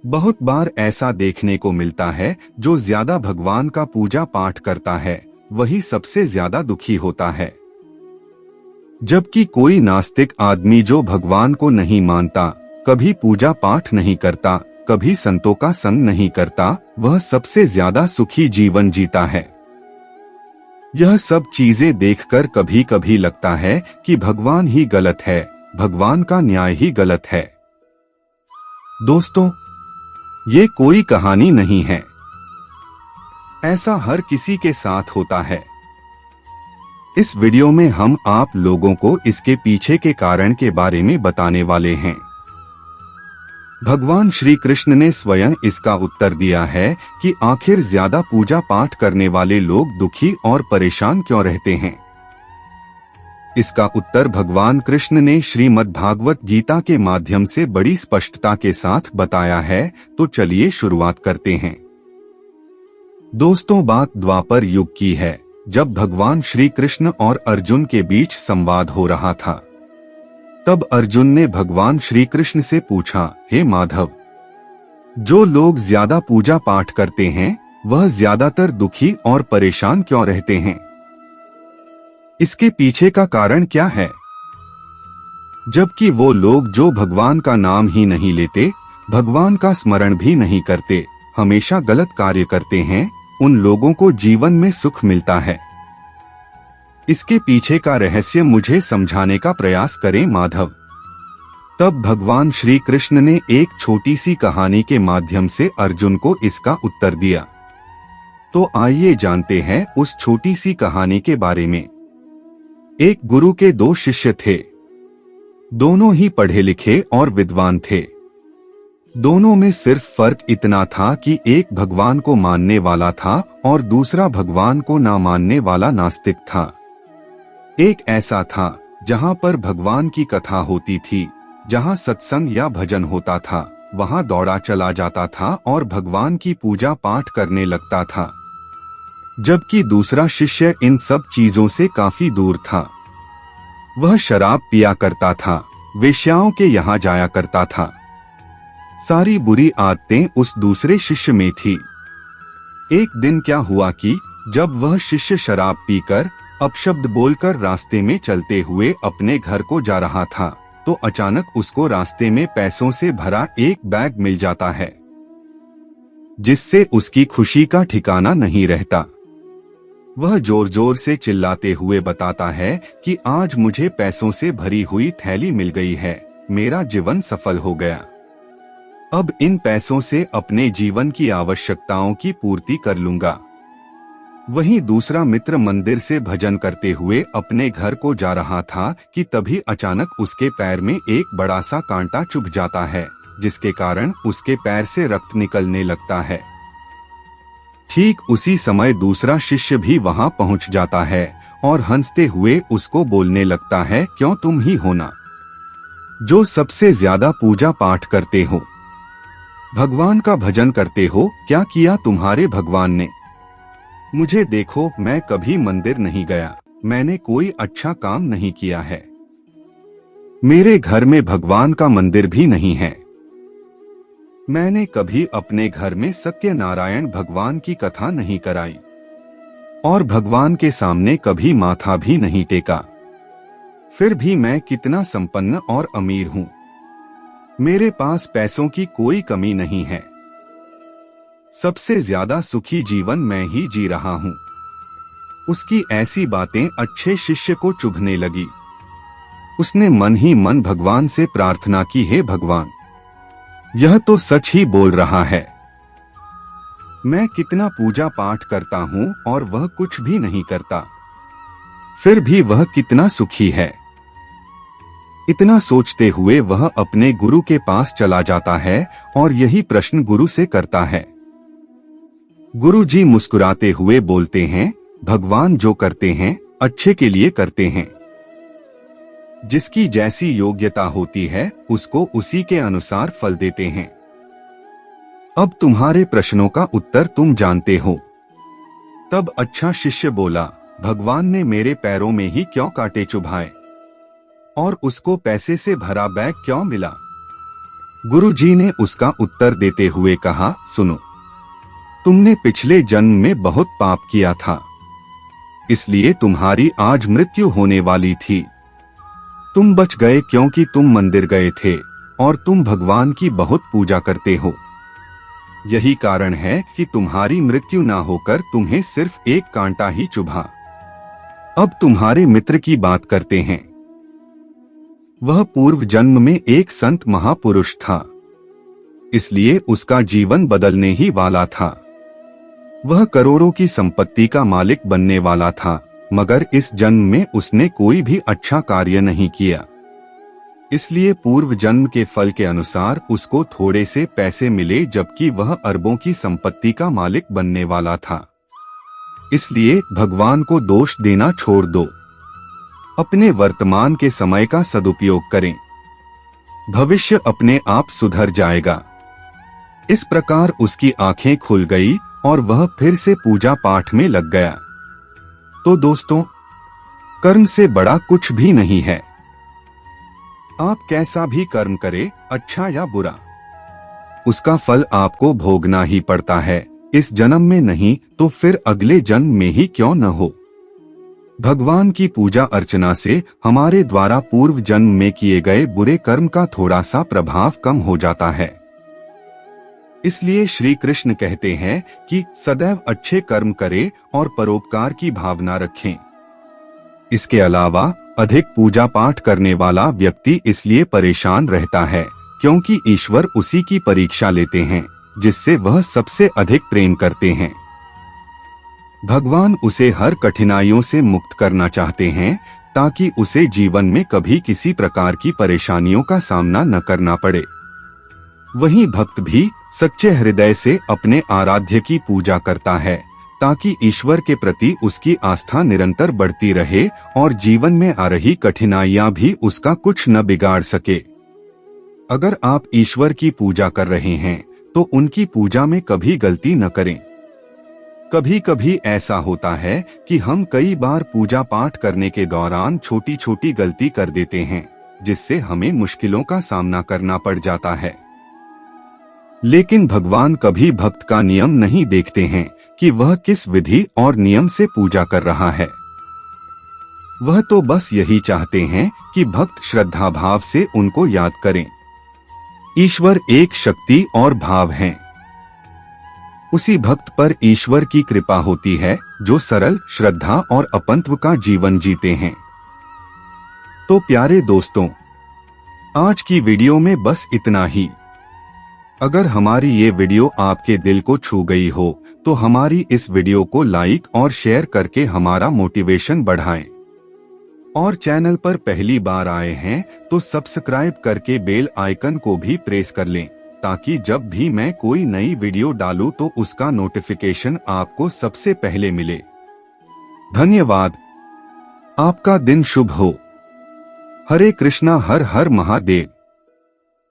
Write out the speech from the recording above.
बहुत बार ऐसा देखने को मिलता है, जो ज्यादा भगवान का पूजा पाठ करता है वही सबसे ज्यादा दुखी होता है। जबकि कोई नास्तिक आदमी जो भगवान को नहीं मानता, कभी पूजा पाठ नहीं करता, कभी संतों का संग नहीं करता, वह सबसे ज्यादा सुखी जीवन जीता है। यह सब चीजें देखकर कभी कभी लगता है कि भगवान ही गलत है, भगवान का न्याय ही गलत है। दोस्तों, ये कोई कहानी नहीं है, ऐसा हर किसी के साथ होता है। इस वीडियो में हम आप लोगों को इसके पीछे के कारण के बारे में बताने वाले हैं। भगवान श्री कृष्ण ने स्वयं इसका उत्तर दिया है कि आखिर ज्यादा पूजा पाठ करने वाले लोग दुखी और परेशान क्यों रहते हैं। इसका उत्तर भगवान कृष्ण ने श्रीमद् भागवत गीता के माध्यम से बड़ी स्पष्टता के साथ बताया है। तो चलिए शुरुआत करते हैं। दोस्तों, बात द्वापर युग की है, जब भगवान श्री कृष्ण और अर्जुन के बीच संवाद हो रहा था। तब अर्जुन ने भगवान श्री कृष्ण से पूछा, हे माधव, जो लोग ज्यादा पूजा पाठ करते हैं वह ज्यादातर दुखी और परेशान क्यों रहते हैं? इसके पीछे का कारण क्या है? जबकि वो लोग जो भगवान का नाम ही नहीं लेते, भगवान का स्मरण भी नहीं करते, हमेशा गलत कार्य करते हैं, उन लोगों को जीवन में सुख मिलता है। इसके पीछे का रहस्य मुझे समझाने का प्रयास करें माधव। तब भगवान श्री कृष्ण ने एक छोटी सी कहानी के माध्यम से अर्जुन को इसका उत्तर दिया। तो आइए जानते हैं उस छोटी सी कहानी के बारे में। एक गुरु के दो शिष्य थे। दोनों ही पढ़े लिखे और विद्वान थे। दोनों में सिर्फ फर्क इतना था कि एक भगवान को मानने वाला था और दूसरा भगवान को ना मानने वाला नास्तिक था। एक ऐसा था जहां पर भगवान की कथा होती थी, जहां सत्संग या भजन होता था, वहां दौड़ा चला जाता था और भगवान की पूजा पाठ करने लगता था। जबकि दूसरा शिष्य इन सब चीजों से काफी दूर था। वह शराब पिया करता था, वेश्याओं के यहाँ जाया करता था। सारी बुरी आदतें उस दूसरे शिष्य में थी। एक दिन क्या हुआ कि जब वह शिष्य शराब पीकर अपशब्द बोलकर रास्ते में चलते हुए अपने घर को जा रहा था, तो अचानक उसको रास्ते में पैसों से भरा एक बैग मिल जाता है, जिससे उसकी खुशी का ठिकाना नहीं रहता। वह जोर जोर से चिल्लाते हुए बताता है कि आज मुझे पैसों से भरी हुई थैली मिल गई है, मेरा जीवन सफल हो गया। अब इन पैसों से अपने जीवन की आवश्यकताओं की पूर्ति कर लूंगा। वहीं दूसरा मित्र मंदिर से भजन करते हुए अपने घर को जा रहा था कि तभी अचानक उसके पैर में एक बड़ा सा कांटा चुभ जाता है, जिसके कारण उसके पैर से रक्त निकलने लगता है। ठीक उसी समय दूसरा शिष्य भी वहां पहुंच जाता है और हंसते हुए उसको बोलने लगता है, क्यों तुम ही हो ना जो सबसे ज्यादा पूजा पाठ करते हो, भगवान का भजन करते हो, क्या किया तुम्हारे भगवान ने? मुझे देखो, मैं कभी मंदिर नहीं गया, मैंने कोई अच्छा काम नहीं किया है, मेरे घर में भगवान का मंदिर भी नहीं है, मैंने कभी अपने घर में सत्यनारायण भगवान की कथा नहीं कराई और भगवान के सामने कभी माथा भी नहीं टेका। फिर भी मैं कितना संपन्न और अमीर हूँ, मेरे पास पैसों की कोई कमी नहीं है, सबसे ज्यादा सुखी जीवन मैं ही जी रहा हूँ। उसकी ऐसी बातें अच्छे शिष्य को चुभने लगी। उसने मन ही मन भगवान से प्रार्थना की, हे भगवान, यह तो सच ही बोल रहा है, मैं कितना पूजा पाठ करता हूँ और वह कुछ भी नहीं करता, फिर भी वह कितना सुखी है। इतना सोचते हुए वह अपने गुरु के पास चला जाता है और यही प्रश्न गुरु से करता है। गुरु जी मुस्कुराते हुए बोलते हैं, भगवान जो करते हैं अच्छे के लिए करते हैं, जिसकी जैसी योग्यता होती है उसको उसी के अनुसार फल देते हैं। अब तुम्हारे प्रश्नों का उत्तर तुम जानते हो। तब अच्छा शिष्य बोला, भगवान ने मेरे पैरों में ही क्यों कांटे चुभाए और उसको पैसे से भरा बैग क्यों मिला? गुरुजी ने उसका उत्तर देते हुए कहा, सुनो, तुमने पिछले जन्म में बहुत पाप किया था, इसलिए तुम्हारी आज मृत्यु होने वाली थी। तुम बच गए क्योंकि तुम मंदिर गए थे और तुम भगवान की बहुत पूजा करते हो। यही कारण है कि तुम्हारी मृत्यु ना होकर तुम्हें सिर्फ एक कांटा ही चुभा। अब तुम्हारे मित्र की बात करते हैं। वह पूर्व जन्म में एक संत महापुरुष था, इसलिए उसका जीवन बदलने ही वाला था। वह करोड़ों की संपत्ति का मालिक बनने वाला था, मगर इस जन्म में उसने कोई भी अच्छा कार्य नहीं किया। इसलिए पूर्व जन्म के फल के अनुसार उसको थोड़े से पैसे मिले, जबकि वह अरबों की संपत्ति का मालिक बनने वाला था। इसलिए भगवान को दोष देना छोड़ दो, अपने वर्तमान के समय का सदुपयोग करें, भविष्य अपने आप सुधर जाएगा। इस प्रकार उसकी आंखें खुल गई और वह फिर से पूजा पाठ में लग गया। तो दोस्तों, कर्म से बड़ा कुछ भी नहीं है। आप कैसा भी कर्म करें, अच्छा या बुरा, उसका फल आपको भोगना ही पड़ता है। इस जन्म में नहीं तो फिर अगले जन्म में ही क्यों न हो। भगवान की पूजा अर्चना से हमारे द्वारा पूर्व जन्म में किए गए बुरे कर्म का थोड़ा सा प्रभाव कम हो जाता है। इसलिए श्री कृष्ण कहते हैं कि सदैव अच्छे कर्म करें और परोपकार की भावना रखें। इसके अलावा अधिक पूजा पाठ करने वाला व्यक्ति इसलिए परेशान रहता है क्योंकि ईश्वर उसी की परीक्षा लेते हैं जिससे वह सबसे अधिक प्रेम करते हैं। भगवान उसे हर कठिनाइयों से मुक्त करना चाहते हैं ताकि उसे जीवन में कभी किसी प्रकार की परेशानियों का सामना न करना पड़े। वहीं भक्त भी सच्चे हृदय से अपने आराध्य की पूजा करता है ताकि ईश्वर के प्रति उसकी आस्था निरंतर बढ़ती रहे और जीवन में आ रही कठिनाइयां भी उसका कुछ न बिगाड़ सके। अगर आप ईश्वर की पूजा कर रहे हैं तो उनकी पूजा में कभी गलती न करें। कभी कभी ऐसा होता है कि हम कई बार पूजा पाठ करने के दौरान छोटी छोटी गलती कर देते हैं जिससे हमें मुश्किलों का सामना करना पड़ जाता है। लेकिन भगवान कभी भक्त का नियम नहीं देखते हैं कि वह किस विधि और नियम से पूजा कर रहा है। वह तो बस यही चाहते हैं कि भक्त श्रद्धा भाव से उनको याद करें। ईश्वर एक शक्ति और भाव हैं। उसी भक्त पर ईश्वर की कृपा होती है जो सरल, श्रद्धा और अपंत्व का जीवन जीते हैं। तो प्यारे दोस्तों, आज की वीडियो में बस इतना ही। अगर हमारी ये वीडियो आपके दिल को छू गई हो तो हमारी इस वीडियो को लाइक और शेयर करके हमारा मोटिवेशन बढ़ाएं। और चैनल पर पहली बार आए हैं तो सब्सक्राइब करके बेल आइकन को भी प्रेस कर लें ताकि जब भी मैं कोई नई वीडियो डालूं तो उसका नोटिफिकेशन आपको सबसे पहले मिले। धन्यवाद। आपका दिन शुभ हो। हरे कृष्णा। हर हर महादेव।